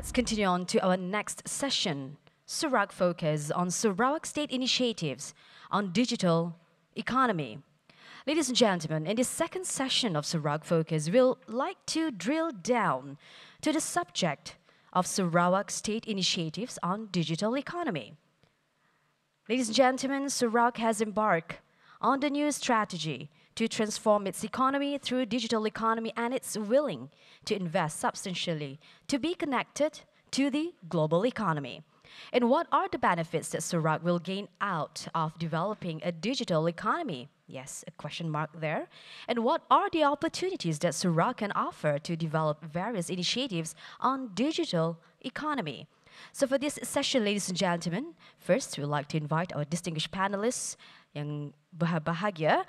Let's continue on to our next session. Sarawak Focus on Sarawak State Initiatives on Digital Economy. Ladies and gentlemen, in this second session of Sarawak Focus, we'll like to drill down to the subject of Sarawak State Initiatives on Digital Economy. Ladies and gentlemen, Sarawak has embarked on the new strategy to transform its economy through digital economy, and it's willing to invest substantially to be connected to the global economy. And what are the benefits that Sarawak will gain out of developing a digital economy? Yes, a question mark there. And what are the opportunities that Sarawak can offer to develop various initiatives on digital economy? So for this session, ladies and gentlemen, first we'd like to invite our distinguished panelists, yang berbahagia,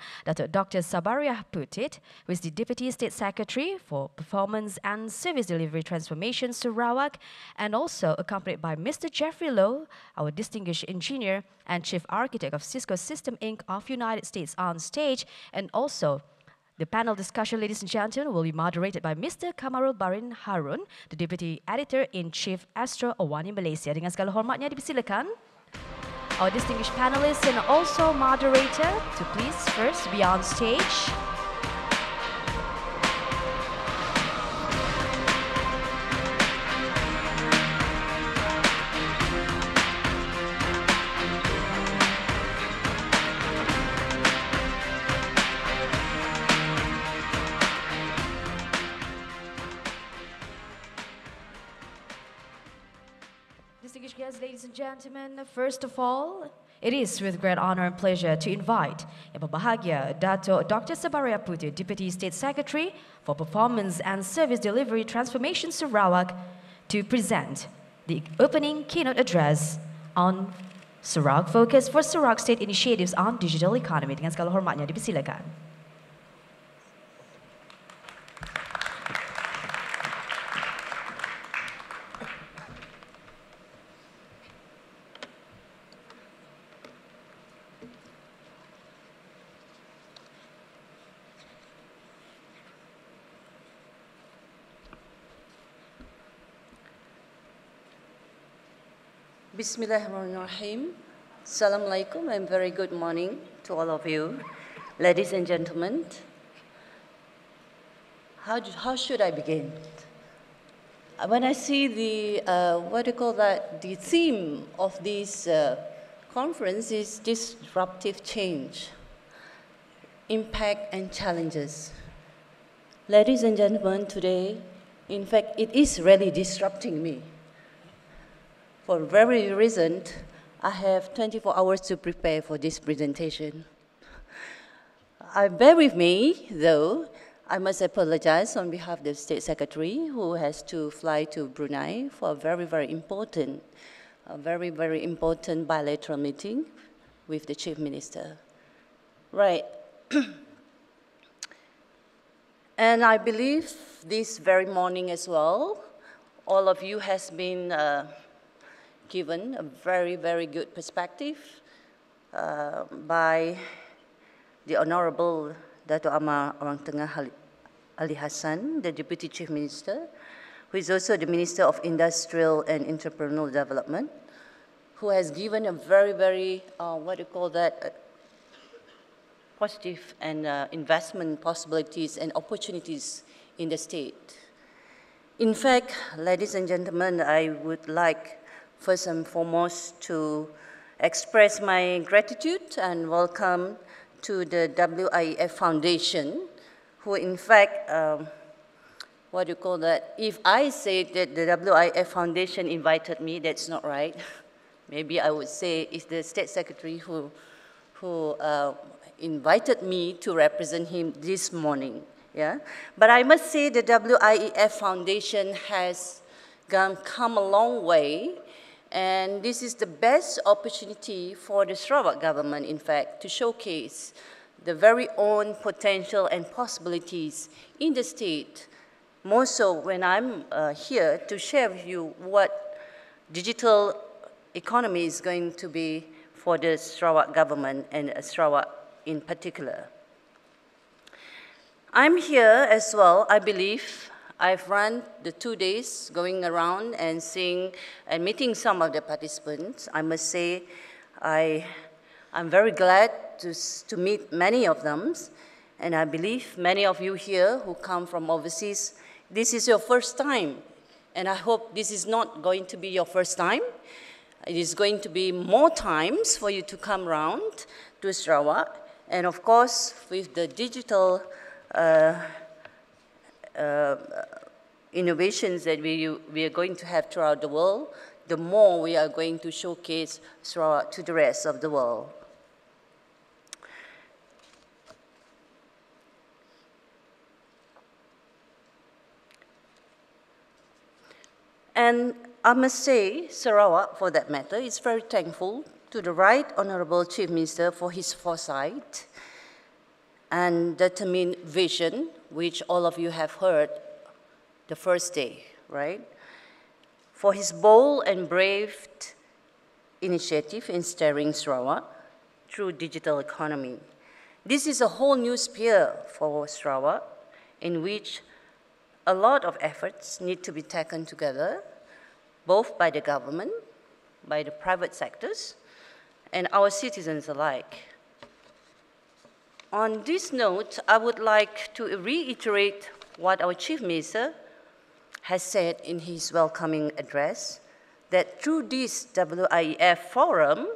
Dr. Sabariah Putit, who is the Deputy State Secretary for Performance and Service Delivery Transformation Sarawak, and also accompanied by Mr. Jeffrey Lowe, our distinguished engineer and Chief Architect of Cisco System Inc. of United States on stage. And also, the panel discussion, ladies and gentlemen, will be moderated by Mr. Kamarul Bahrin Haron, the Deputy Editor-in-Chief Astro Awani Malaysia. Dengan segala hormatnya dipersilakan our distinguished panelists and also moderator to please first be on stage. Distinguished guests, ladies and gentlemen, first of all, it is with great honor and pleasure to invite Yang Berbahagia Datu Dr. Sabariah Putit, Deputy State Secretary for Performance and Service Delivery Transformation Sarawak, to present the opening keynote address on Sarawak Focus for Sarawak State Initiatives on Digital Economy. Dengan segala hormatnya dipersilakan. Bismillahirrahmanirrahim. Assalamualaikum and very good morning to all of you. Ladies and gentlemen, how should I begin? When I see the, the theme of this conference is disruptive change, impact and challenges. Ladies and gentlemen, today, in fact, it is really disrupting me. For very reason, I have 24 hours to prepare for this presentation. Bear with me, though. I must apologize on behalf of the State Secretary, who has to fly to Brunei for a very important bilateral meeting with the Chief Minister. Right. And I believe this very morning as well, all of you has been given a very good perspective by the Honourable Datu Amar Orang Tengah Ali Hassan, the Deputy Chief Minister, who is also the Minister of Industrial and Entrepreneurial Development, who has given a very positive and investment possibilities and opportunities in the state. In fact, ladies and gentlemen, I would like first and foremost to express my gratitude and welcome to the WIEF Foundation, who in fact, if I say that the WIEF Foundation invited me, that's not right. Maybe I would say it's the State Secretary who invited me to represent him this morning. Yeah? But I must say the WIEF Foundation has come a long way. And this is the best opportunity for the Sarawak government, in fact, to showcase the very own potential and possibilities in the state, more so when I'm here to share with you what digital economy is going to be for the Sarawak government and Sarawak in particular. I'm here as well, I believe, I've run the 2 days going around and seeing and meeting some of the participants. I must say I'm very glad to meet many of them, and I believe many of you here who come from overseas, this is your first time, and I hope this is not going to be your first time. It is going to be more times for you to come around to Sarawak, and of course, with the digital innovations that we are going to have throughout the world, the more we are going to showcase Sarawak to the rest of the world. And I must say, Sarawak, for that matter, is very thankful to the Right Honourable Chief Minister for his foresight and determined vision, which all of you have heard the first day, right? For his bold and brave initiative in steering Sarawak through digital economy. This is a whole new sphere for Sarawak in which a lot of efforts need to be taken together, both by the government, by the private sectors, and our citizens alike. On this note, I would like to reiterate what our Chief Minister has said in his welcoming address, that through this WIEF forum,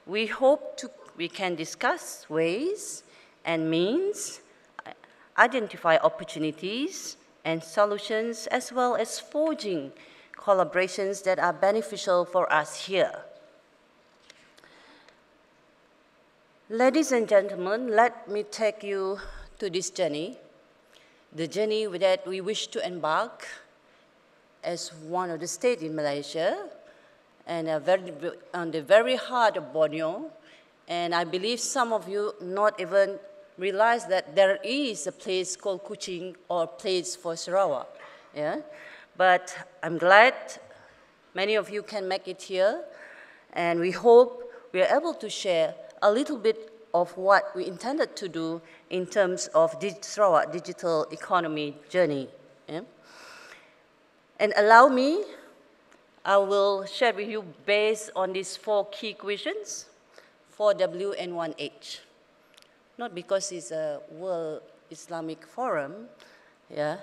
we hope we can discuss ways and means, identify opportunities and solutions, as well as forging collaborations that are beneficial for us here. Ladies and gentlemen, let me take you to this journey, the journey that we wish to embark as one of the states in Malaysia, and on the very heart of Borneo. And I believe some of you not even realize that there is a place called Kuching or place for Sarawak. Yeah? But I'm glad many of you can make it here, and we hope we are able to share a little bit of what we intended to do in terms of Sarawak digital economy journey. Yeah? And allow me, I will share with you based on these 4 key questions, 4W and 1H. Not because it's a World Islamic Forum, yeah,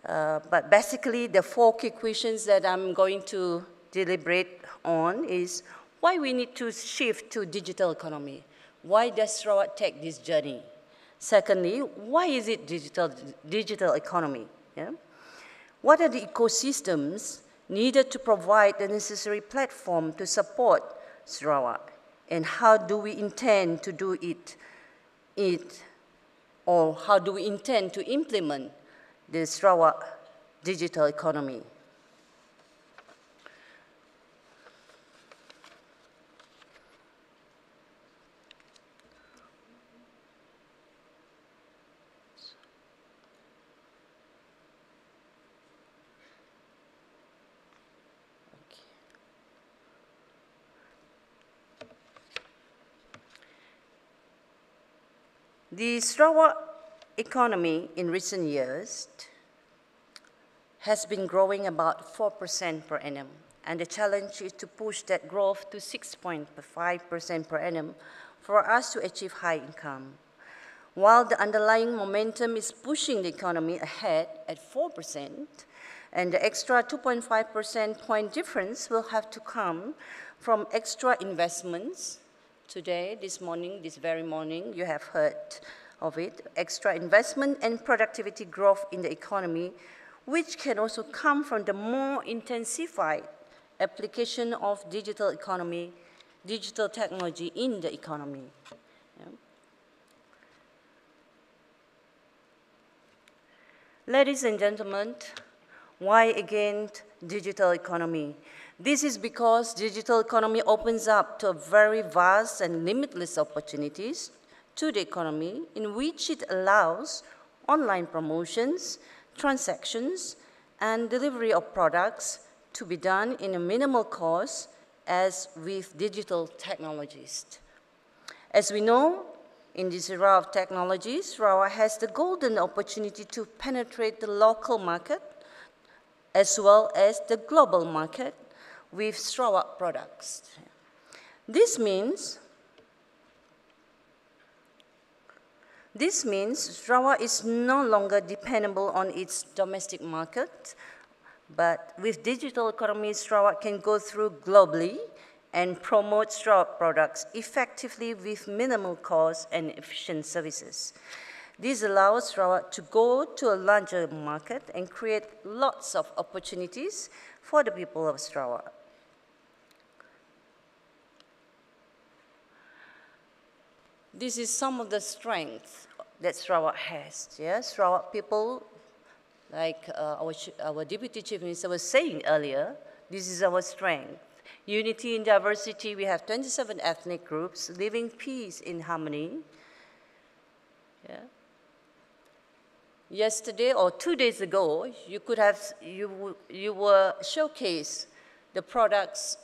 but basically the 4 key questions that I'm going to deliberate on is why we need to shift to digital economy. Why does Sarawak take this journey? Secondly, why is it digital economy? Yeah? What are the ecosystems needed to provide the necessary platform to support Sarawak? And how do we intend to do it, or how do we intend to implement the Sarawak digital economy? The Sarawak economy in recent years has been growing about 4% per annum, and the challenge is to push that growth to 6.5% per annum for us to achieve high income. While the underlying momentum is pushing the economy ahead at 4%, and the extra 2.5% point difference will have to come from extra investments. Today, this morning, this very morning, you have heard of it, extra investment and productivity growth in the economy, which can also come from the more intensified application of digital economy, digital technology in the economy. Yeah. Ladies and gentlemen, why again digital economy? This is because digital economy opens up to very vast and limitless opportunities to the economy, in which it allows online promotions, transactions, and delivery of products to be done in a minimal cost as with digital technologies. As we know, In this era of technology, Sarawak has the golden opportunity to penetrate the local market as well as the global market with Sarawak products. This means Sarawak is no longer dependable on its domestic market, but with digital economy, Sarawak can go through globally and promote Sarawak products effectively with minimal cost and efficient services. This allows Sarawak to go to a larger market and create lots of opportunities for the people of Sarawak. This is some of the strengths that Sarawak has. Yeah? Sarawak people, like our Deputy Chief Minister was saying earlier, this is our strength. Unity in diversity, we have 27 ethnic groups living peace in harmony. Yeah. Yesterday or 2 days ago, you were showcased the products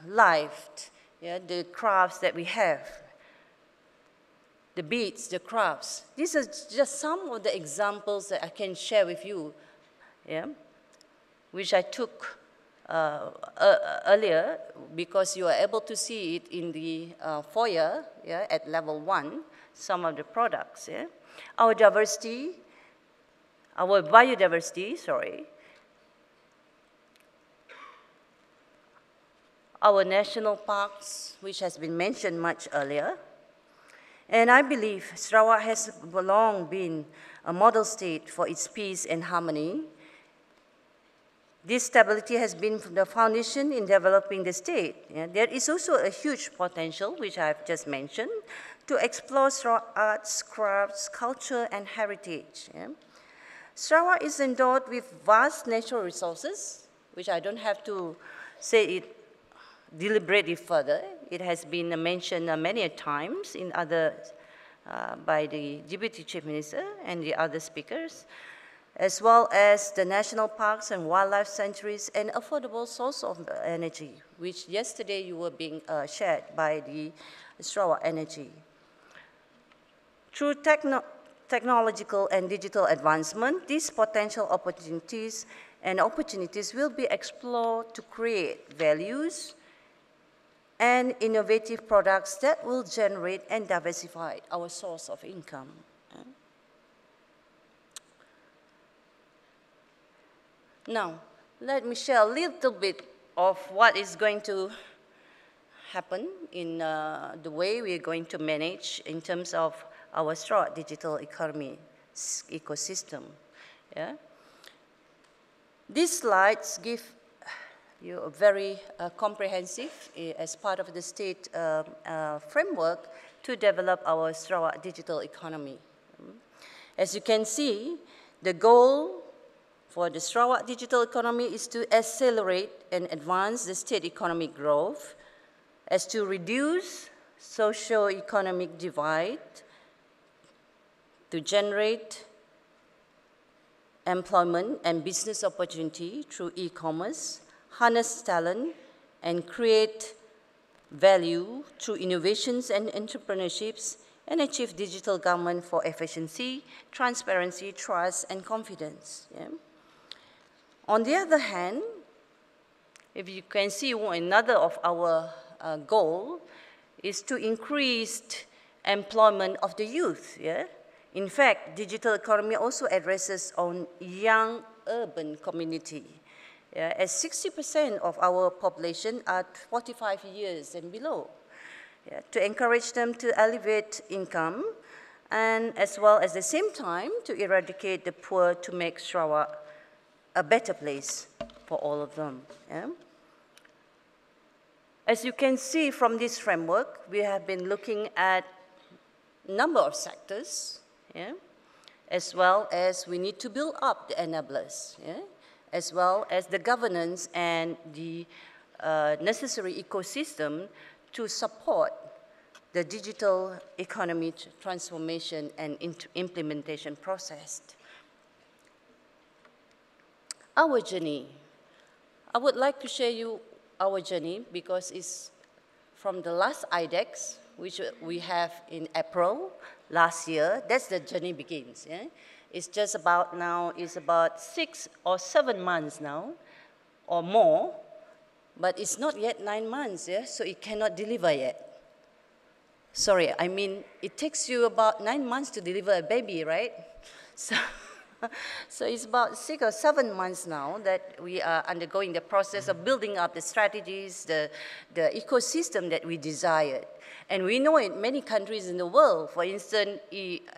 live, yeah, the crafts that we have, the beads, the crafts. These are just some of the examples that I can share with you, yeah, which I took earlier because you are able to see it in the foyer, yeah, at level 1, some of the products. Yeah. Our biodiversity, our national parks, which has been mentioned much earlier. And I believe Sarawak has long been a model state for its peace and harmony. This stability has been the foundation in developing the state. Yeah, there is also a huge potential, which I have just mentioned, to explore Sarawak arts, crafts, culture, and heritage. Yeah. Sarawak is endowed with vast natural resources, which I don't have to say it deliberately further. It has been mentioned many times in other, by the Deputy Chief Minister and the other speakers, as well as the national parks and wildlife sanctuaries and affordable source of energy, which yesterday you were being shared by the Sarawak Energy. Through technological and digital advancement, these potential opportunities will be explored to create values and innovative products that will generate and diversify our source of income. Now, let me share a little bit of what is going to happen in the way we're going to manage in terms of our Sarawak digital economy ecosystem. Yeah? These slides give you a very comprehensive, as part of the state framework to develop our Sarawak digital economy. As you can see, the goal for the Sarawak digital economy is to accelerate and advance the state economic growth as to reduce socio-economic divide, to generate employment and business opportunity through e-commerce, harness talent, and create value through innovations and entrepreneurships, and achieve digital government for efficiency, transparency, trust, and confidence. Yeah? On the other hand, if you can see, another of our goal is to increase employment of the youth. Yeah? In fact, digital economy also addresses on young urban community, as 60% of our population are 45 years and below, to encourage them to elevate income and as well as the same time to eradicate the poor to make Sarawak a better place for all of them. Yeah? As you can see from this framework, we have been looking at a number of sectors, yeah? As well as we need to build up the enablers, yeah? As well as the governance and the necessary ecosystem to support the digital economy transformation and implementation process. Our journey. I would like to share you our journey because it's from the last IDEX, which we have in April last year. That's the journey begins. Yeah? It's just about now, it's about 6 or 7 months now, or more, but it's not yet 9 months, yeah? So it cannot deliver yet. Sorry, I mean, it takes you about 9 months to deliver a baby, right? So, so it's about 6 or 7 months now that we are undergoing the process of building up the strategies, the ecosystem that we desired. And we know in many countries in the world, for instance,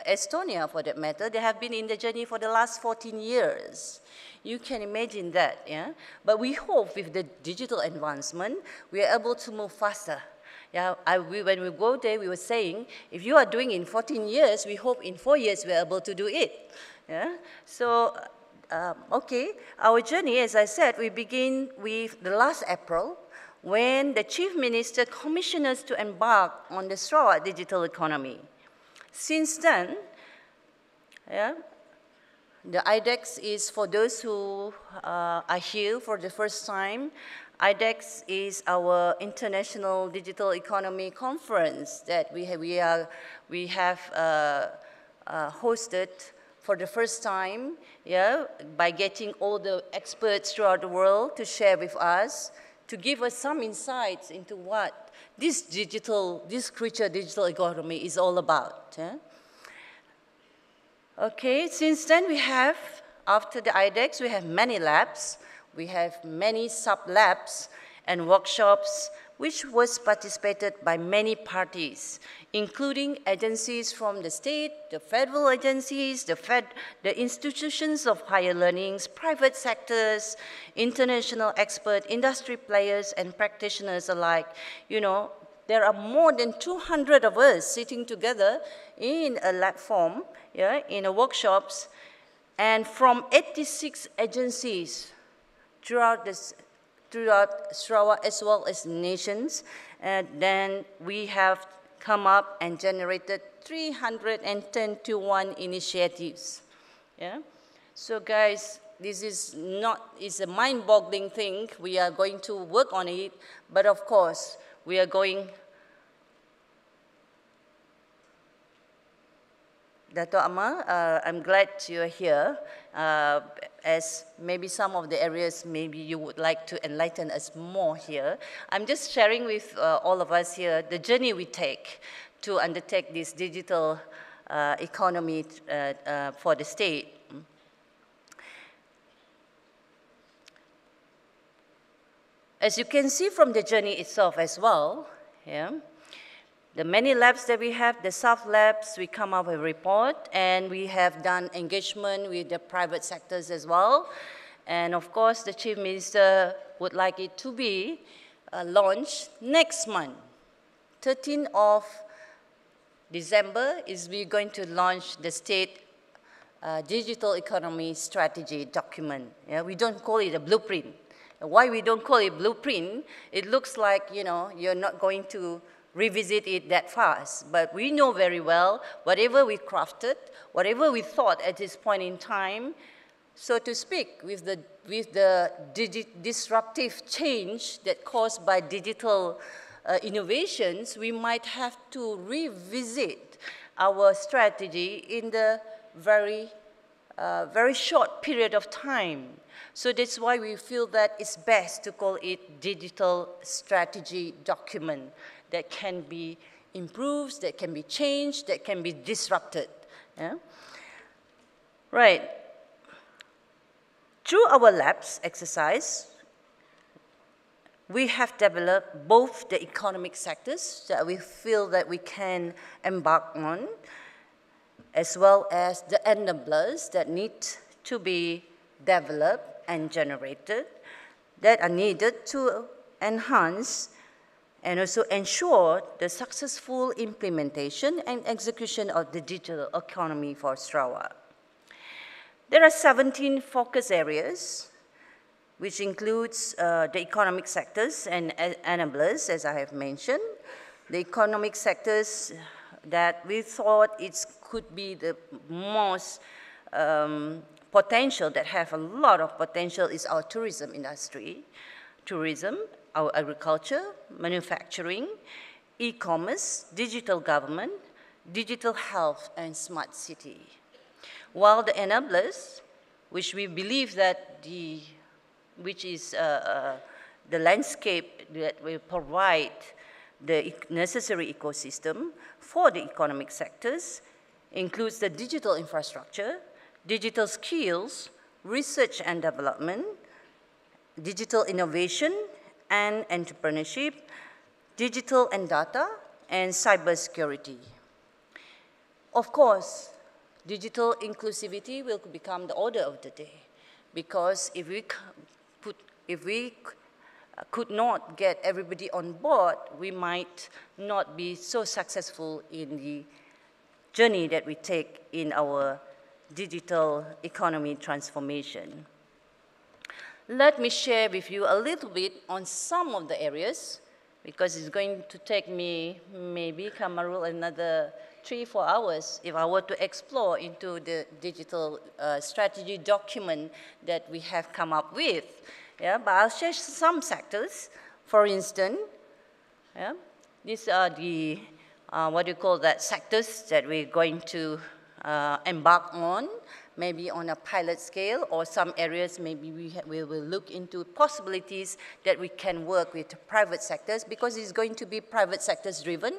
Estonia, for that matter, they have been in the journey for the last 14 years. You can imagine that, yeah? But we hope with the digital advancement, we are able to move faster. Yeah, when we go there, we were saying, if you are doing it in 14 years, we hope in 4 years we are able to do it. Yeah? So, okay, our journey, as I said, we begin with the last April, when the Chief Minister commissioned us to embark on the Sarawak digital economy. Since then, yeah, the IDEX is, for those who are here for the first time, IDEX is our International Digital Economy Conference that we have hosted for the first time, yeah, by getting all the experts throughout the world to share with us, to give us some insights into what this creature digital economy is all about. Yeah? Okay, since then we have, after the IDEX, we have many labs. We have many sub-labs and workshops which was participated by many parties, including agencies from the state, the federal agencies, the institutions of higher learnings, private sectors, international expert, industry players, and practitioners alike. You know, there are more than 200 of us sitting together in a lab form, yeah, in a workshops, and from 86 agencies throughout Sarawak as well as nations, and then we have come up and generated 310 initiatives. Yeah? So guys, this is it's a mind-boggling thing. We are going to work on it, but of course, we are going. Datu Amma, I'm glad you're here, as maybe some of the areas maybe you would like to enlighten us more here. I'm just sharing with all of us here the journey we take to undertake this digital economy for the state. As you can see from the journey itself as well, yeah, the many labs that we have, the sub-labs, we come up with a report, and we have done engagement with the private sectors as well. And of course, the Chief Minister would like it to be launched next month. 13th of December we're going to launch the state digital economy strategy document. Yeah, we don't call it a blueprint. Why we don't call it blueprint? It looks like, you know, you're not going to revisit it that fast. But we know very well, whatever we crafted, whatever we thought at this point in time, so to speak, with the disruptive change that caused by digital innovations, we might have to revisit our strategy in the very short period of time. So that's why we feel that it's best to call it digital strategy document that can be improved, that can be changed, that can be disrupted. Yeah? Right. Through our labs exercise, we have developed both the economic sectors that we feel that we can embark on, as well as the enablers that need to be developed and generated, that are needed to enhance and also ensure the successful implementation and execution of the digital economy for Sarawak. There are 17 focus areas, which includes the economic sectors and enablers, as I have mentioned. The economic sectors that we thought it could be the most potential, that have a lot of potential, is our tourism industry. Tourism, our agriculture, manufacturing, e-commerce, digital government, digital health, and smart city. While the enablers, which we believe that which is the landscape that will provide the necessary ecosystem for the economic sectors, includes the digital infrastructure, digital skills, research and development, digital innovation and entrepreneurship, digital and data, and cybersecurity. Of course, digital inclusivity will become the order of the day, because if we could not get everybody on board, we might not be so successful in the journey that we take in our digital economy transformation. Let me share with you a little bit on some of the areas, because it's going to take me maybe, Kamarul, another 3-4 hours if I were to explore into the digital strategy document that we have come up with. Yeah, but I'll share some sectors. For instance, yeah, these are the, sectors that we're going to embark on, maybe on a pilot scale, or some areas maybe we will look into possibilities that we can work with private sectors, because it's going to be private sectors driven,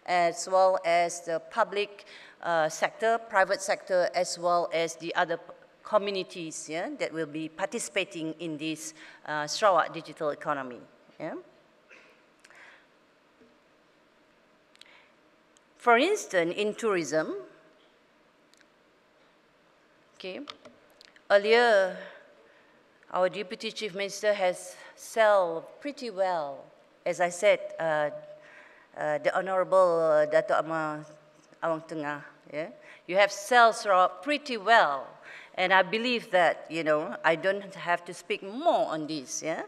as well as the public sector, private sector, as well as the other communities, yeah, that will be participating in this Sarawak digital economy. Yeah. For instance, in tourism, okay, earlier our Deputy Chief Minister has sold pretty well, as I said, the Honourable Datu Awang Tengah, yeah? You have sold Sarawak pretty well. And I believe that, you know, I don't have to speak more on this, yeah?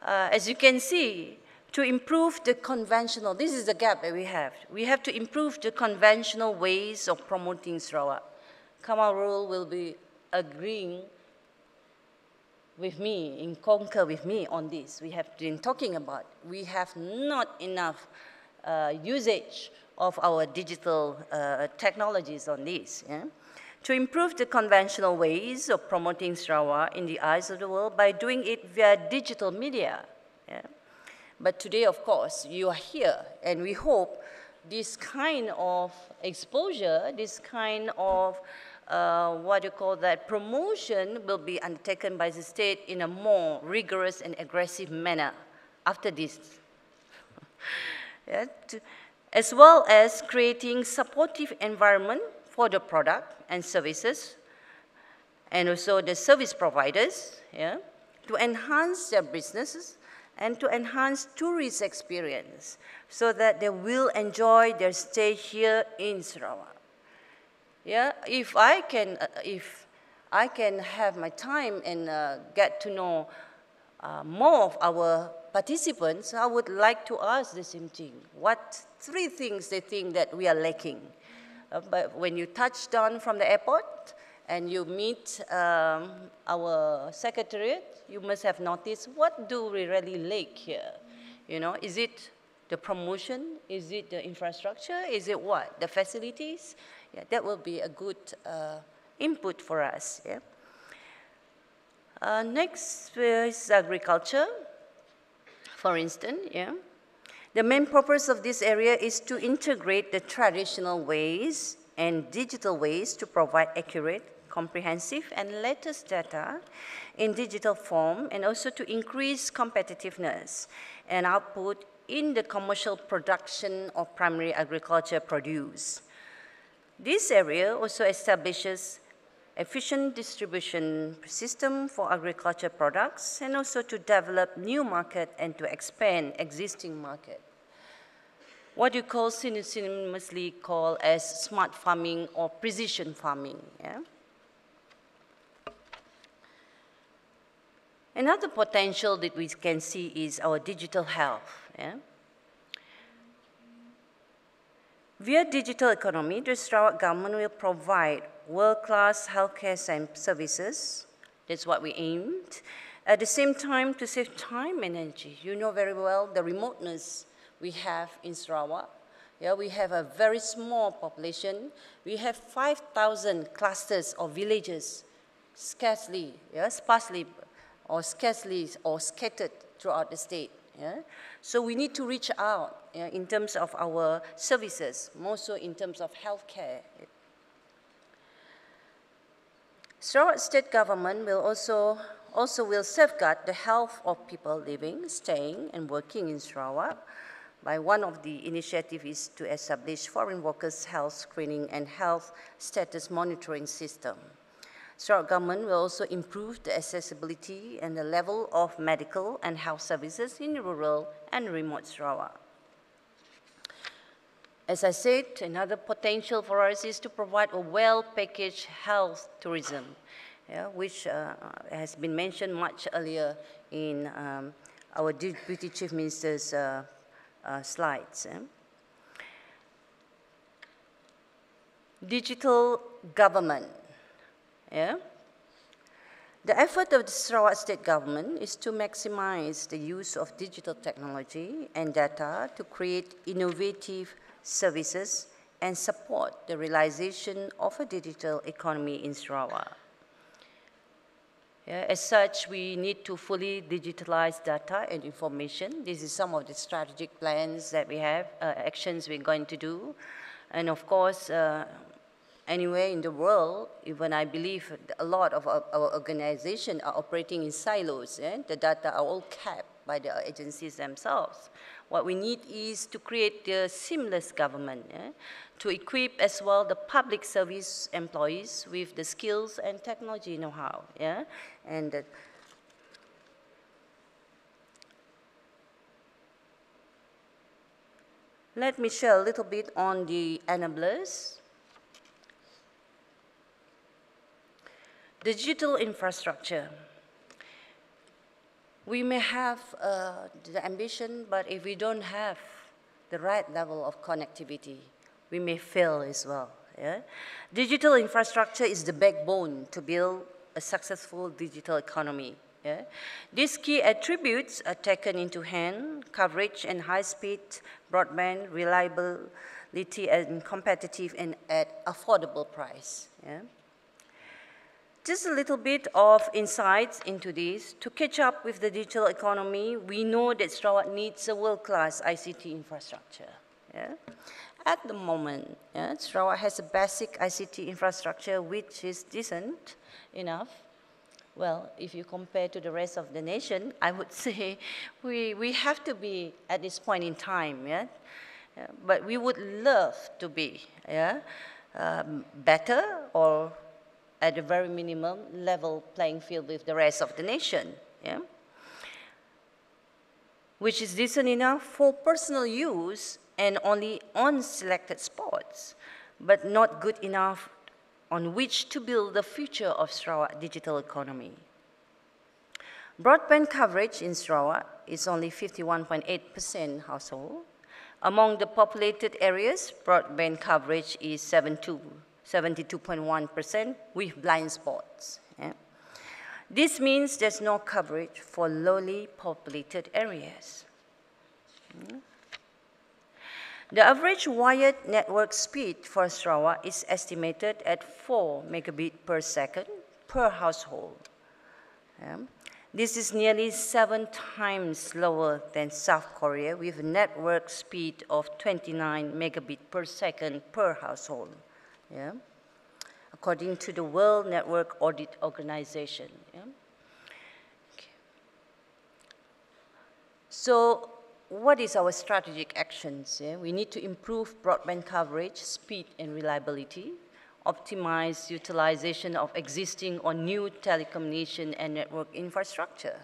As you can see, to improve the conventional, this is the gap that we have. We have to improve the conventional ways of promoting Sarawak. Kamarul will be agreeing with me, concur with me on this. We have been talking about, we have not enough usage of our digital technologies on this, yeah? To improve the conventional ways of promoting Sarawak in the eyes of the world by doing it via digital media. Yeah? But today, of course, you are here, and we hope this kind of exposure, this kind of promotion will be undertaken by the state in a more rigorous and aggressive manner after this. Yeah? As well as creating supportive environment for the product and services, and also the service providers, yeah, to enhance their businesses and to enhance tourist experience so that they will enjoy their stay here in Sarawak. Yeah, if I can have my time and get to know more of our participants, I would like to ask the same thing. What 3 things they think that we are lacking? But when you touch down from the airport and you meet our secretariat, you must have noticed, what do we really lack here? You know, is it the promotion? Is it the infrastructure? Is it what? The facilities? Yeah, that will be a good input for us. Yeah. Next is agriculture, for instance. Yeah. The main purpose of this area is to integrate the traditional ways and digital ways to provide accurate, comprehensive, and latest data in digital form, and also to increase competitiveness and output in the commercial production of primary agriculture produce. This area also establishes efficient distribution system for agriculture products, and also to develop new market and to expand existing market. What you call synonymously call as smart farming or precision farming. Yeah? Another potential that we can see is our digital health. Yeah? Via digital economy, the Sarawak government will provide world-class healthcare services. That's what we aimed. At the same time, to save time and energy. You know very well the remoteness we have in Sarawak. Yeah, we have a very small population. We have 5,000 clusters of villages, sparsely or scattered throughout the state. Yeah? So we need to reach out in terms of our services, more so in terms of healthcare. Sarawak state government will also will safeguard the health of people living, staying, and working in Sarawak. By one of the initiatives is to establish foreign workers' health screening and health status monitoring system. Sarawak government will also improve the accessibility and the level of medical and health services in rural and remote Sarawak. As I said, another potential for us is to provide a well-packaged health tourism, which has been mentioned much earlier in our Deputy Chief Minister's slides. Digital government. Yeah? The effort of the Sarawak state government is to maximize the use of digital technology and data to create innovative services and support the realization of a digital economy in Sarawak. Yeah, as such, we need to fully digitalize data and information. This is some of the strategic plans that we have, actions we're going to do. And of course, anywhere in the world, even I believe a lot of our organizations are operating in silos. The data are all kept by the agencies themselves. What we need is to create the seamless government, to equip as well the public service employees with the skills and technology know-how. And let me share a little bit on the enablers. Digital infrastructure. We may have the ambition, but if we don't have the right level of connectivity, we may fail as well. Digital infrastructure is the backbone to build a successful digital economy. These key attributes are taken into hand: coverage and high-speed broadband, reliability and competitive and at affordable price. Just a little bit of insights into this. To catch up with the digital economy, we know that Sarawak needs a world-class ICT infrastructure. At the moment, Sarawak has a basic ICT infrastructure which is decent enough. Well, if you compare to the rest of the nation, I would say we have to be at this point in time, but we would love to be better or at a very minimum level playing field with the rest of the nation, which is decent enough for personal use and only on selected spots, but not good enough on which to build the future of Sarawak digital economy. Broadband coverage in Sarawak is only 51.8% household. Among the populated areas, broadband coverage is 72.1% with blind spots. This means there's no coverage for lowly populated areas. The average wired network speed for Sarawak is estimated at 4 megabit per second per household. This is nearly 7 times lower than South Korea with a network speed of 29 megabit per second per household. According to the World Network Audit Organization. Okay. So what is our strategic actions? We need to improve broadband coverage, speed and reliability, optimize utilization of existing or new telecommunication and network infrastructure.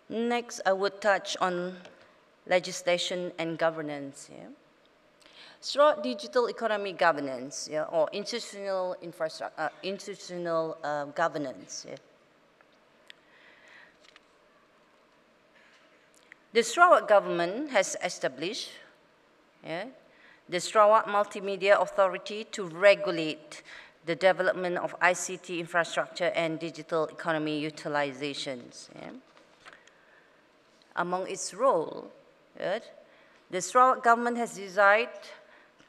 Next, I would touch on legislation and governance. Sarawak digital economy governance, or institutional governance. The Sarawak government has established the Sarawak Multimedia Authority to regulate the development of ICT infrastructure and digital economy utilizations. Among its role, The Sarawak government has decided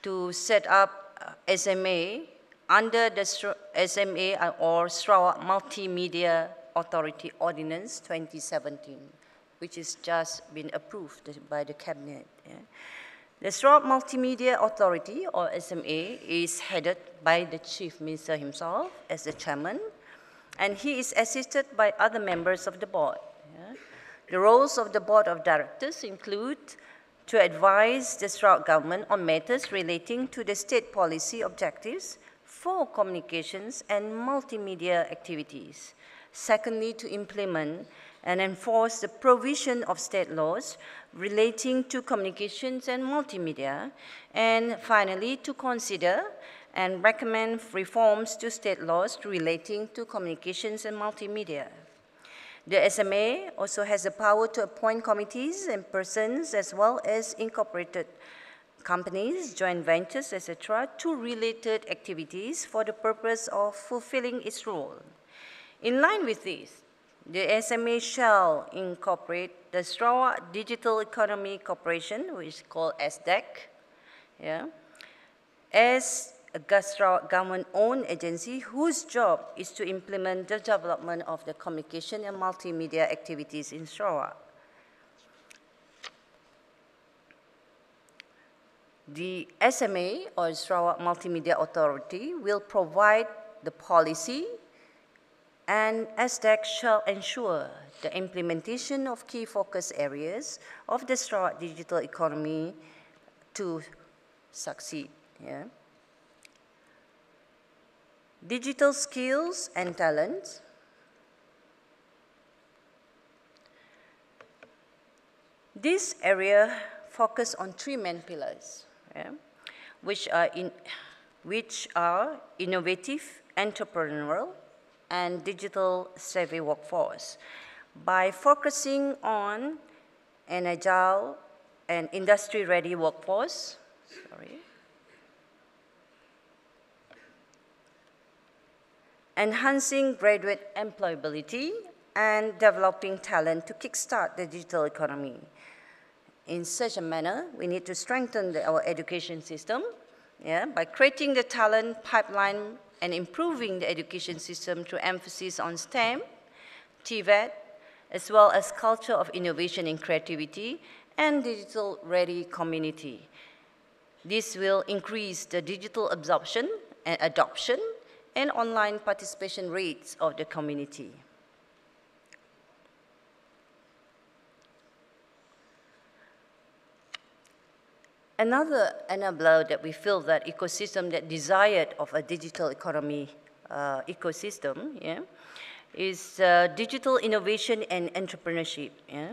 to set up SMA under the SMA or Sarawak Multimedia Authority Ordinance 2017, which has just been approved by the Cabinet. Yeah. The Sarawak Multimedia Authority, or SMA, is headed by the Chief Minister himself as the chairman, and he is assisted by other members of the board. Yeah. The roles of the board of directors include to advise the Sarawak government on matters relating to the state policy objectives for communications and multimedia activities. Secondly, to implement and enforce the provision of state laws relating to communications and multimedia. And finally, to consider and recommend reforms to state laws relating to communications and multimedia. The SMA also has the power to appoint committees and persons as well as incorporated companies, joint ventures, etc., to related activities for the purpose of fulfilling its role. In line with this, the SMA shall incorporate the Sarawak Digital Economy Corporation, which is called SDEC, yeah, as a Sarawak government-owned agency whose job is to implement the development of the communication and multimedia activities in Sarawak. The SMA, or Sarawak Multimedia Authority, will provide the policy, and SDEC shall ensure the implementation of key focus areas of the Sarawak digital economy to succeed. Yeah. Digital skills and talents. This area focuses on three main pillars, yeah, which are innovative, entrepreneurial, and digital savvy workforce. By focusing on an agile and industry-ready workforce, enhancing graduate employability, and developing talent to kickstart the digital economy. In such a manner, we need to strengthen our education system, yeah, by creating the talent pipeline and improving the education system through emphasis on STEM, TVET, as well as culture of innovation and creativity and digital-ready community. This will increase the digital absorption and adoption and online participation rates of the community. Another enabler that we feel that ecosystem that desired of a digital economy ecosystem, yeah, is digital innovation and entrepreneurship, yeah,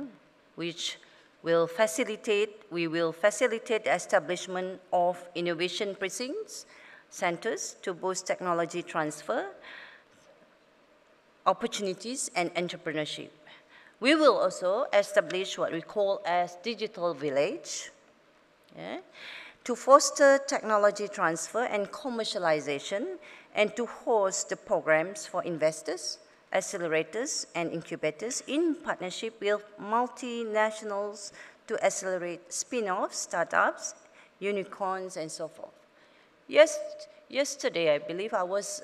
which will facilitate, we will facilitate the establishment of innovation precincts, centers to boost technology transfer, opportunities, and entrepreneurship. We will also establish what we call as digital village, yeah, to foster technology transfer and commercialization and to host the programs for investors, accelerators, and incubators in partnership with multinationals to accelerate spin-offs, startups, unicorns, and so forth. Yesterday, I believe I was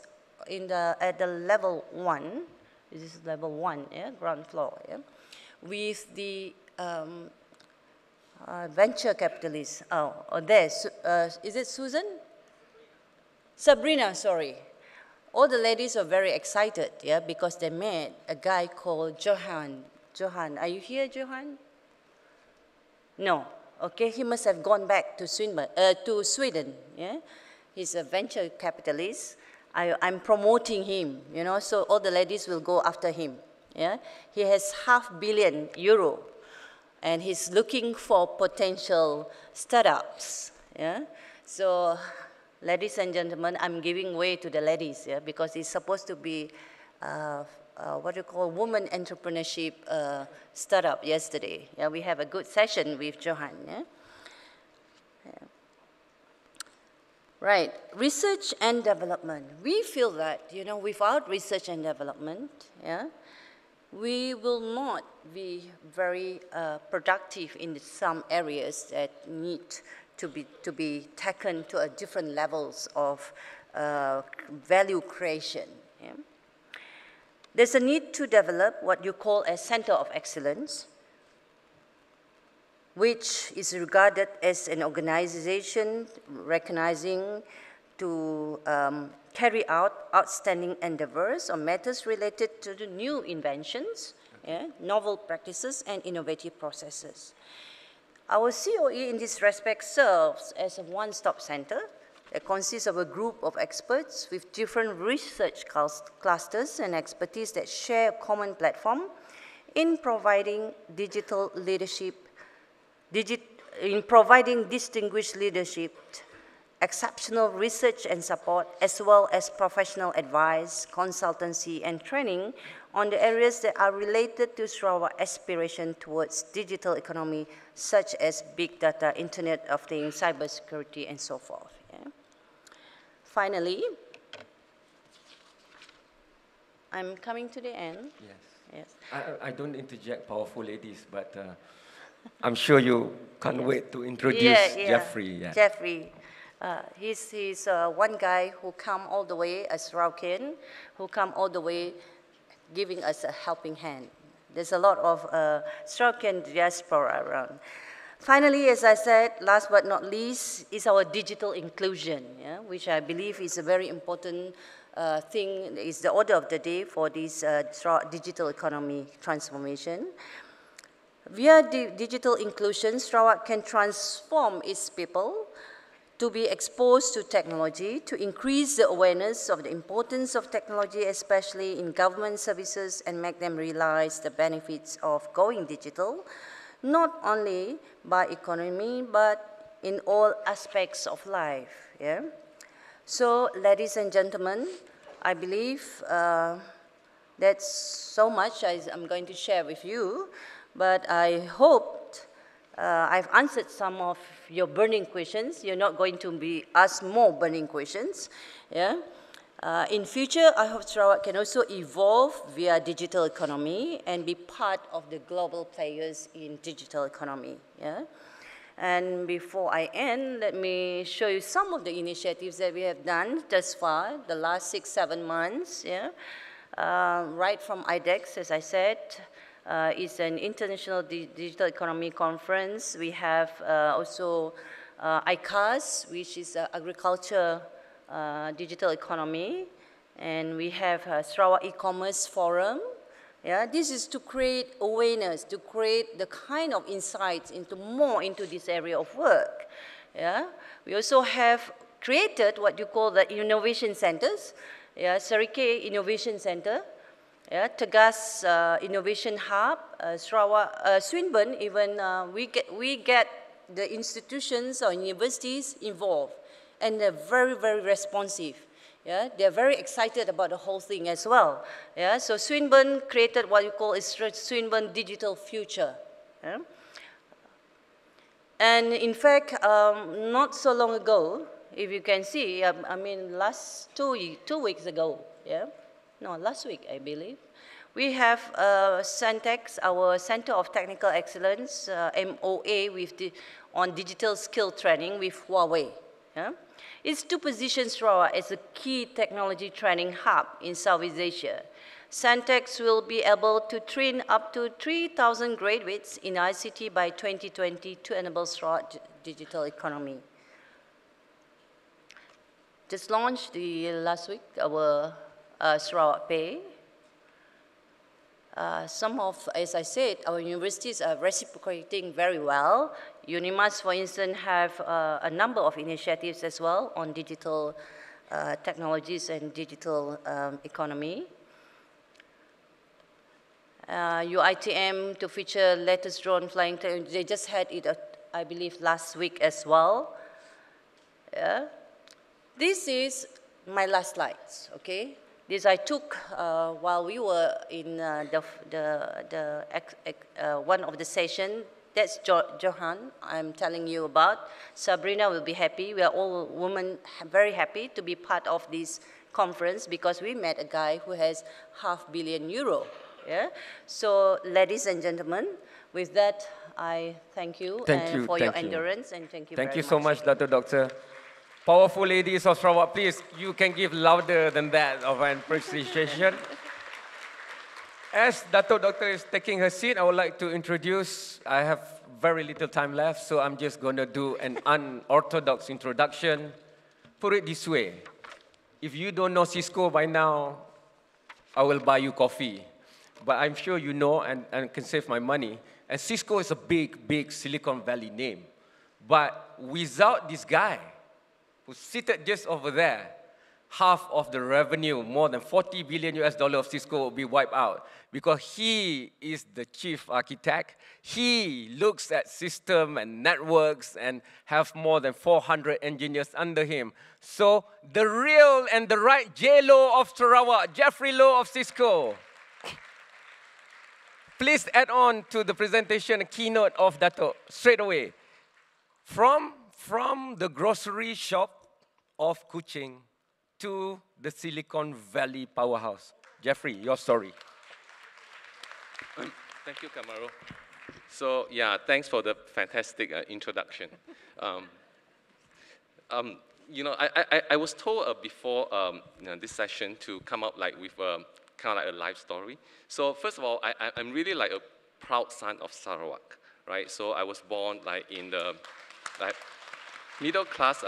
at the level 1, this is level 1, yeah, ground floor, yeah, with the venture capitalists. Is it Susan? Sabrina, sorry. All the ladies are very excited, yeah, because they met a guy called Johan. Johan, are you here, Johan? No. Okay, he must have gone back to Sweden, yeah. He's a venture capitalist. I'm promoting him, you know, so all the ladies will go after him, yeah. He has €500 million, and he's looking for potential startups, yeah. So, ladies and gentlemen, I'm giving way to the ladies, yeah, because it's supposed to be what you call women entrepreneurship startup yesterday. Yeah, we have a good session with Johan, yeah. Yeah. Right, research and development. We feel that, you know, without research and development, yeah, we will not be very productive in some areas that need to be taken to a different levels of value creation. Yeah? There's a need to develop what you call a center of excellence, which is regarded as an organization recognizing to carry out outstanding endeavors on matters related to the new inventions, yeah, novel practices, and innovative processes. Our COE in this respect serves as a one-stop center that consists of a group of experts with different research clusters and expertise that share a common platform in providing digital leadership, in providing distinguished leadership, exceptional research and support, as well as professional advice, consultancy, and training on the areas that are related to Sarawak aspiration towards digital economy, such as big data, Internet of Things, cybersecurity, and so forth. Yeah. Finally, I'm coming to the end. Yes. I don't interject, powerful ladies, but I'm sure you can't wait to introduce Jeffrey. Yeah. Jeffrey. He's one guy who come all the way, a Sarawakian, who come all the way giving us a helping hand. There's a lot of Sarawakian diaspora around. Finally, as I said, last but not least, is our digital inclusion, yeah, which I believe is a very important thing, is the order of the day for this digital economy transformation. Via digital inclusion, Sarawak can transform its people to be exposed to technology, to increase the awareness of the importance of technology, especially in government services, and make them realize the benefits of going digital, not only by economy, but in all aspects of life. Yeah? So, ladies and gentlemen, I believe that's so much I'm going to share with you, but I hope I've answered some of your burning questions. You're not going to be asked more burning questions. Yeah? In future, I hope Sarawak can also evolve via digital economy and be part of the global players in digital economy. Yeah? And before I end, let me show you some of the initiatives that we have done thus far, the last 6-7 months. Yeah? Right from IDEX, as I said, it's an international digital economy conference. We have also ICAS, which is agriculture digital economy, and we have Sarawak e-commerce forum. Yeah, this is to create awareness, to create the kind of insights more into this area of work. Yeah, we also have created what you call the innovation centers. Yeah, Sarike Innovation Center. Yeah, Tegas Innovation Hub, Sarawak, Swinburne, even we get the institutions or universities involved, and they're very, very responsive. Yeah, they're very excited about the whole thing as well. Yeah, so Swinburne created what you call a Swinburne Digital Future. Yeah? And in fact, not so long ago, if you can see, I mean, last two weeks ago, yeah. No, last week, I believe. We have Centex, our Center of Technical Excellence, MOA, on digital skill training with Huawei. Yeah? It's to position Sarawak as a key technology training hub in Southeast Asia. Centex will be able to train up to 3,000 graduates in ICT by 2020 to enable Sarawak digital economy. Just launched last week our Sarawak Pay. As I said, our universities are reciprocating very well. UNIMAS, for instance, have a number of initiatives as well on digital technologies and digital economy. UITM to feature latest drone flying, they just had it, I believe, last week as well. Yeah. This is my last slides, okay? This I took while we were in one of the sessions. That's Johan I'm telling you about. Sabrina will be happy. We are all women very happy to be part of this conference because we met a guy who has €500 million Yeah. So, ladies and gentlemen, with that, I thank you for your endurance, and thank you very much. Thank you so much, Datu Doctor. Powerful ladies of Sarawak, please, you can give louder than that of an appreciation. As Datu Doctor is taking her seat, I would like to introduce, I have very little time left, so I'm just going to do an unorthodox introduction. Put it this way, if you don't know Cisco by now, I will buy you coffee. But I'm sure you know and can save my money. And Cisco is a big, big Silicon Valley name. But without this guy, who's seated just over there, half of the revenue, more than 40 billion US dollars of Cisco will be wiped out because he is the chief architect. He looks at system and networks and have more than 400 engineers under him. So the real and the right J-Lo of Sarawak, Jeffrey Low of Cisco. Please add on to the presentation a keynote of Datu straight away. From the grocery shop of Kuching to the Silicon Valley powerhouse. Jeffrey, your story. Thank you, Kamarul. So yeah, thanks for the fantastic introduction. You know, I was told before this session to come up like with kind of like a life story. So first of all, I'm really like a proud son of Sarawak, right? So I was born like in the middle class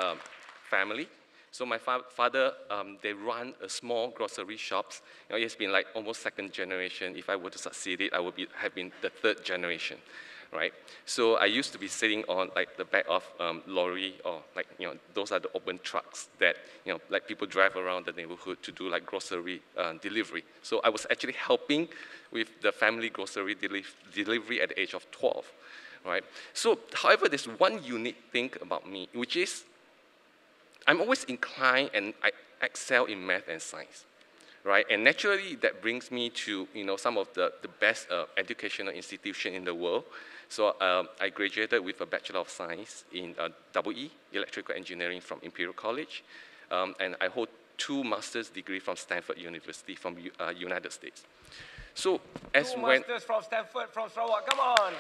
family. So my father, they run a small grocery shops. You know, it's been like almost second generation. If I were to succeed it, I would have been the third generation, right? So I used to be sitting on like the back of lorry, or like, you know, those are the open trucks that, you know, like people drive around the neighborhood to do like grocery delivery. So I was actually helping with the family grocery delivery at the age of 12, right? So, however, there's one unique thing about me, which is I'm always inclined and I excel in math and science, right? And naturally, that brings me to, you know, some of the best educational institutions in the world. So I graduated with a Bachelor of Science in WE, Electrical Engineering from Imperial College, and I hold 2 master's degrees from Stanford University from United States. So as 2 when masters from Stanford, from Sarawak, come on!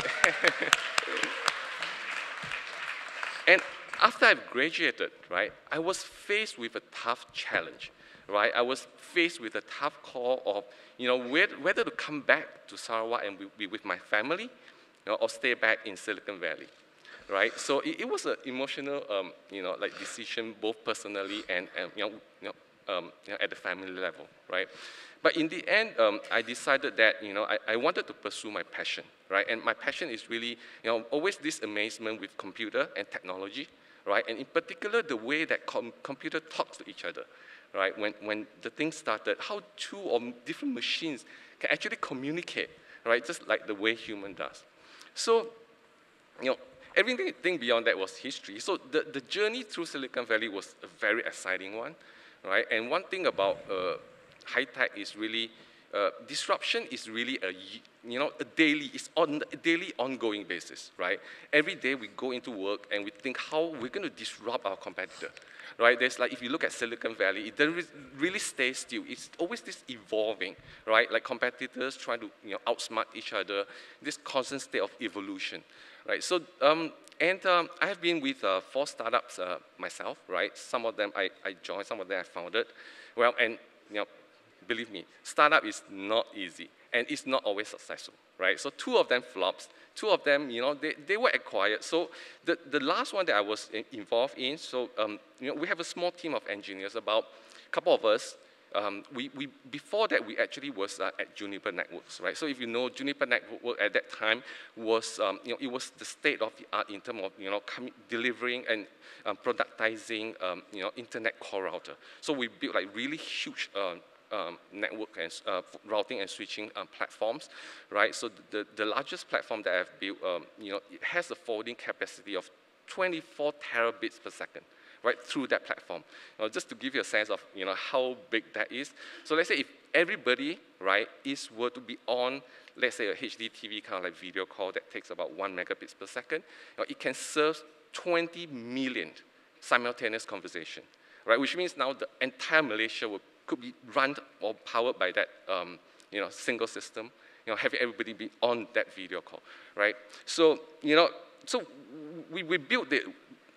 And after I've graduated, right, I was faced with a tough challenge, right? I was faced with a tough call of, you know, whether to come back to Sarawak and be with my family, you know, or stay back in Silicon Valley, right? So it was an emotional, you know, like decision both personally and at the family level, right? But in the end, I decided that, you know, I wanted to pursue my passion, right? And my passion is really, you know, always this amazement with computer and technology, right? And in particular, the way that computer talks to each other, right? When the thing started, how 2 or different machines can actually communicate, right? Just like the way human does. So, you know, everything beyond that was history. So the journey through Silicon Valley was a very exciting one, right? And one thing about high tech is really, disruption is really a daily ongoing basis, right? Every day we go into work and we think how we're going to disrupt our competitor, right? There's like, if you look at Silicon Valley, it doesn't really stay still. It's always this evolving, right? Like competitors trying to, you know, outsmart each other, this constant state of evolution, right? So, I have been with 4 startups myself, right? Some of them I joined, some of them I founded. Well, and, you know, believe me, startup is not easy, and it's not always successful, right? So 2 of them flops, 2 of them, you know, they were acquired. So the last one that I was involved in, so, you know, we have a small team of engineers, about a couple of us. Before that, we actually was at Juniper Networks, right? So if you know, Juniper Network at that time was, you know, it was the state of the art in terms of, you know, delivering and productizing, you know, internet core router. So we built like really huge network and routing and switching platforms, right? So the largest platform that I've built, you know, it has a forwarding capacity of 24 terabits per second, right, through that platform. Now, just to give you a sense of, you know, how big that is. So let's say if everybody, right, were to be on, let's say a HD TV kind of like video call that takes about 1 megabits per second, you know, it can serve 20 million simultaneous conversation, right? Which means now the entire Malaysia could be run or powered by that single system, having everybody be on that video call, right? So, so we built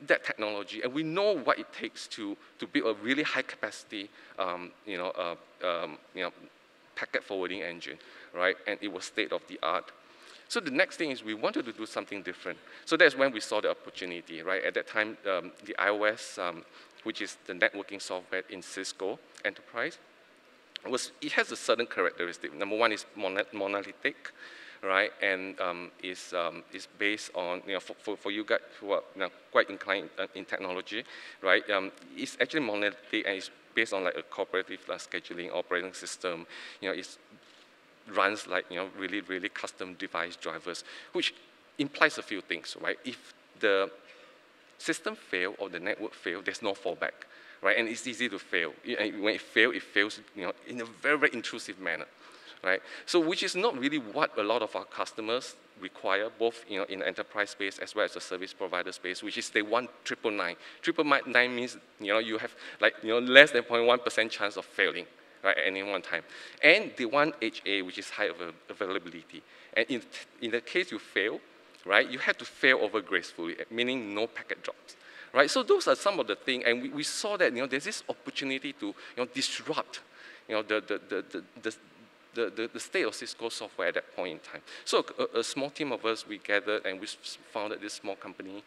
that technology, and we know what it takes to build a really high capacity, packet forwarding engine, right? And it was state of the art. So the next thing is we wanted to do something different. So that's when we saw the opportunity, right? At that time, the iOS, which is the networking software in Cisco Enterprise, it has a certain characteristic. Number one is monolithic, right? And is based on, for you guys who are quite inclined in technology, right? It's actually monolithic, and it's based on like a cooperative scheduling operating system. It runs like really, really custom device drivers, which implies a few things, right? If the system fail or the network fail, there's no fallback, right? And it's easy to fail. When it fails, in a very, very intrusive manner, right? So which is not really what a lot of our customers require, both in the enterprise space as well as the service provider space, which is they want 999. 999 means you have like less than 0.1% chance of failing, right, at any one time. And they want HA, which is high availability. And in the case you fail, right, you have to fail over gracefully, meaning no packet drops, right? So those are some of the things, and we saw that there's this opportunity to disrupt the state of Cisco software at that point in time. So a small team of us, we gathered and we founded this small company,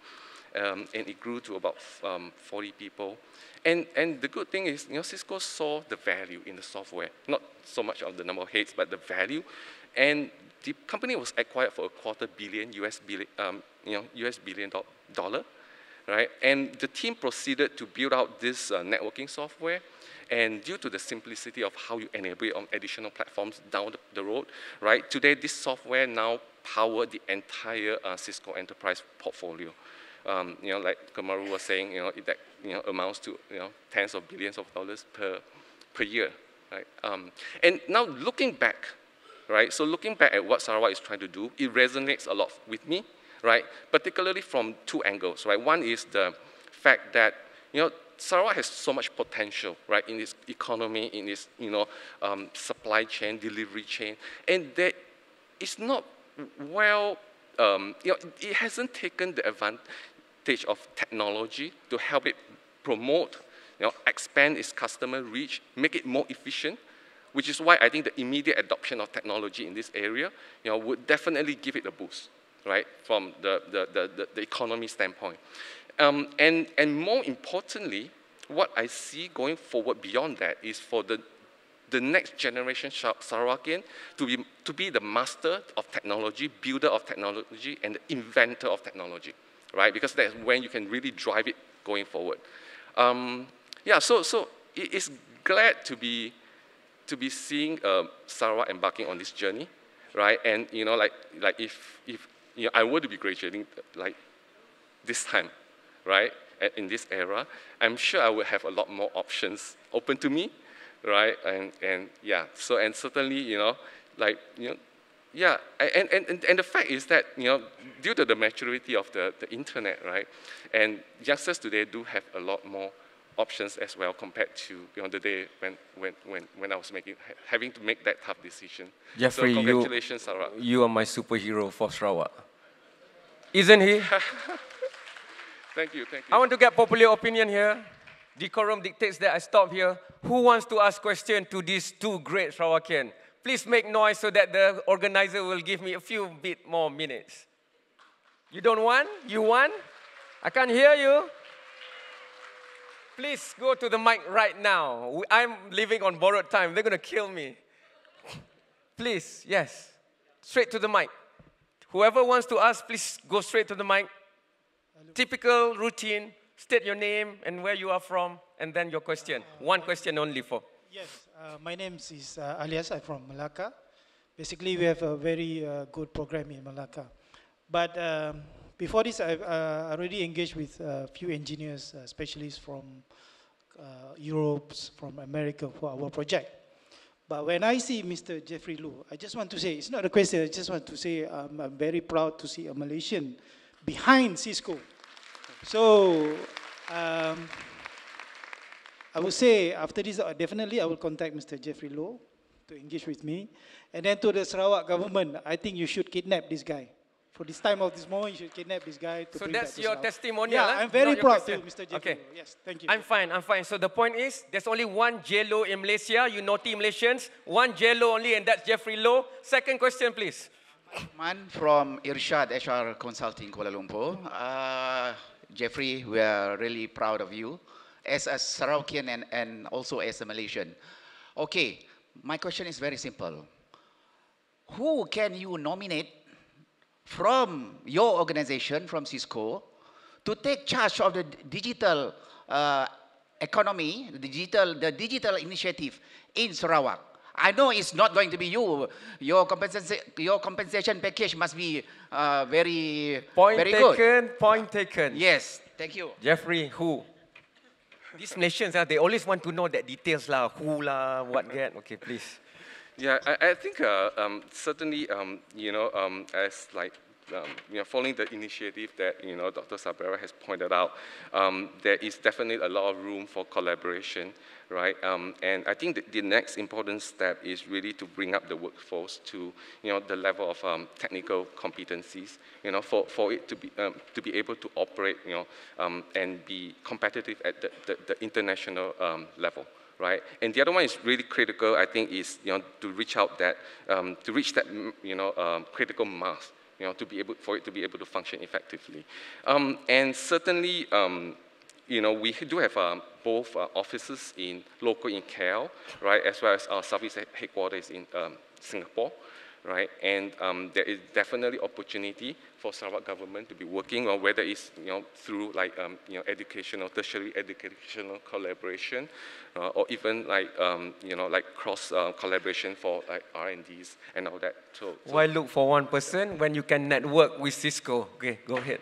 and it grew to about 40 people. And the good thing is, Cisco saw the value in the software, not so much of the number of heads, but the value. And the company was acquired for $250 million US billion, right? And the team proceeded to build out this networking software. And due to the simplicity of how you enable it on additional platforms down the road, right? Today, this software now powers the entire Cisco enterprise portfolio. Like Kamarul was saying, that amounts to tens of billions of dollars per year, right? And now looking back, right? So looking back at what Sarawak is trying to do, it resonates a lot with me, right? Particularly from two angles, right? One is the fact that Sarawak has so much potential, right, in its economy, in its supply chain, delivery chain, and that it's not well. It hasn't taken the advantage of technology to help it promote, expand its customer reach, make it more efficient, which is why I think the immediate adoption of technology in this area, would definitely give it a boost, right, from the economy standpoint. And more importantly, what I see going forward beyond that is for the next generation Sarawakian to be the master of technology, builder of technology, and the inventor of technology, right? Because that's when you can really drive it going forward. So it's glad to be seeing Sarawak embarking on this journey, right? And like if I were to be graduating like this time, right, in this era, I'm sure I would have a lot more options open to me, right? And yeah, so and certainly, and the fact is that, due to the maturity of the internet, right, and youngsters today do have a lot more options as well compared to the day when I was having to make that tough decision. Jeffrey, so congratulations, Sarawak. You are my superhero for Sarawak, isn't he? Thank you, thank you. I want to get popular opinion here. Decorum dictates that I stop here. Who wants to ask question to these two great Sarawakian? Please make noise so that the organizer will give me a few bit more minutes. You don't want? You want? I can't hear you. Please go to the mic right now. I'm living on borrowed time. They're going to kill me. Please, yes. Straight to the mic. Whoever wants to ask, please go straight to the mic. Typical routine, state your name and where you are from, and then your question. One question only for. Yes, my name is Alias. I'm from Malacca. Basically, we have a very good program in Malacca. But before this, I've already engaged with a few engineers, specialists from Europe, from America for our project. But when I see Mr. Jeffrey Lu, I just want to say, it's not a question, I just want to say I'm very proud to see a Malaysian behind Cisco. So I would say after this, definitely I will contact Mr. Jeffrey Low to engage with me. And then to the Sarawak government, I think you should kidnap this guy. For this time of this moment, you should kidnap this guy to So bring that's back to your Sarawak. testimonial, Yeah, huh? I'm very Not your proud question. to Mr. Jeffrey. Okay. Yes, thank you. I'm fine. So the point is, there's only one J-Lo in Malaysia, you naughty Malaysians. One J-Lo only, and that's Jeffrey Loh. Second question, please. Man from Irshad HR Consulting, Kuala Lumpur. Jeffrey, we are really proud of you as a Sarawakian and also as a Malaysian. Okay, my question is very simple. Who can you nominate from your organization, from Cisco, to take charge of the digital economy, the digital initiative in Sarawak? I know it's not going to be you. Your compensation package must be very good. Point taken. Yes, thank you. Jeffrey, who? These Malaysians, they always want to know that details lah, who lah, what get. Okay, please. Yeah, I think certainly, as like, following the initiative that, Dr. Sabariah has pointed out, there is definitely a lot of room for collaboration, right? And I think the next important step is really to bring up the workforce to, the level of technical competencies, for it to be able to operate, and be competitive at the international level. Right, and the other one is really critical. I think is to reach out that critical mass, for it to be able to function effectively, and certainly we do have both offices local in KL, right, as well as our service headquarters in Singapore. Right, and there is definitely opportunity for Sarawak government to be working, or whether it's through like educational, tertiary educational collaboration, or even like like cross collaboration for like R&Ds and all that. So why look for one person when you can network with Cisco? Okay, go ahead.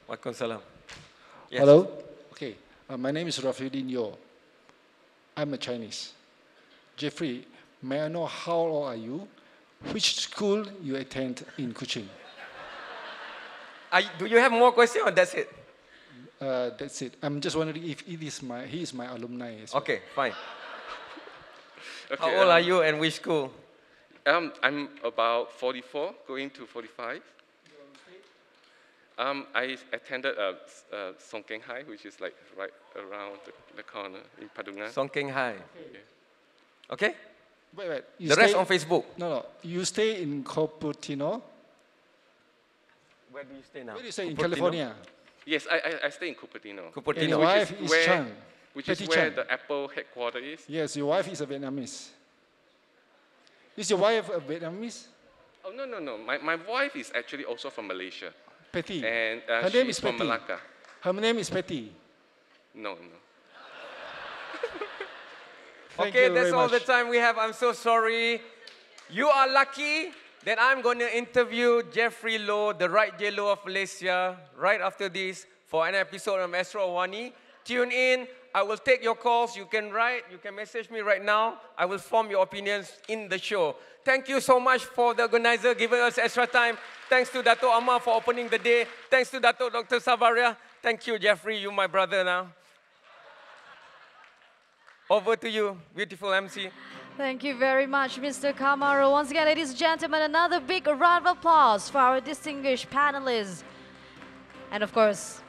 Waalaikumsalam. Yes. Hello. Okay, my name is Rafiuddin Yo. I'm a Chinese. Jeffrey, may I know how old are you? Which school you attend in Kuching? Do you have more questions, or that's it? That's it. I'm just wondering if he is my alumni as well. Okay, fine. Okay, How old are you and which school? I'm about 44, going to 45. I attended Song Keng High, which is like right around the corner in Padungan. Song Keng High. Okay? Wait. The rest on Facebook. No. You stay in Cupertino? Where do you stay now? Where do you stay in Cupertino? California? Yes, I stay in Cupertino. Cupertino. And your wife is Chang. Which is where the Apple headquarters is. Yes, your wife is a Vietnamese. Is your wife a Vietnamese? Oh, no. My wife is actually also from Malaysia. Patty. And her name she's is from Patty. Malacca. Her name is Patty. No. Okay, that's very all the much. time we have. I'm so sorry. You are lucky that I'm going to interview Jeffrey Loh, the right J-Lo of Malaysia, right after this for an episode of Astro Awani. Tune in. I will take your calls. You can write. You can message me right now. I will form your opinions in the show. Thank you so much for the organizer giving us extra time. Thanks to Dato' Amar for opening the day. Thanks to Dato' Dr. Sabariah. Thank you, Jeffrey. You my brother now. Over to you, beautiful MC. Thank you very much, Mr. Kamarul. Once again, ladies and gentlemen, another big round of applause for our distinguished panelists. And of course,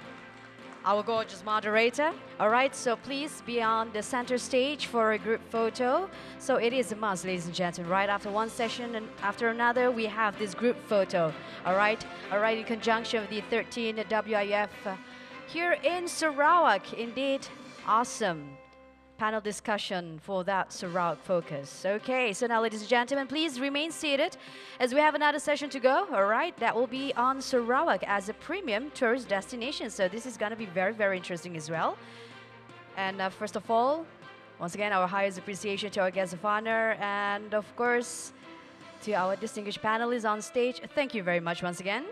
our gorgeous moderator. All right, so please be on the center stage for a group photo. So it is a must, ladies and gentlemen. Right after one session and after another, we have this group photo. All right, in conjunction with the 13th WIEF here in Sarawak. Indeed, awesome panel discussion for that Sarawak focus. Okay, so now, ladies and gentlemen, please remain seated as we have another session to go. All right, that will be on Sarawak as a premium tourist destination. So this is going to be very, very interesting as well. And first of all, once again, our highest appreciation to our guests of honor and, of course, to our distinguished panelists on stage. Thank you very much once again.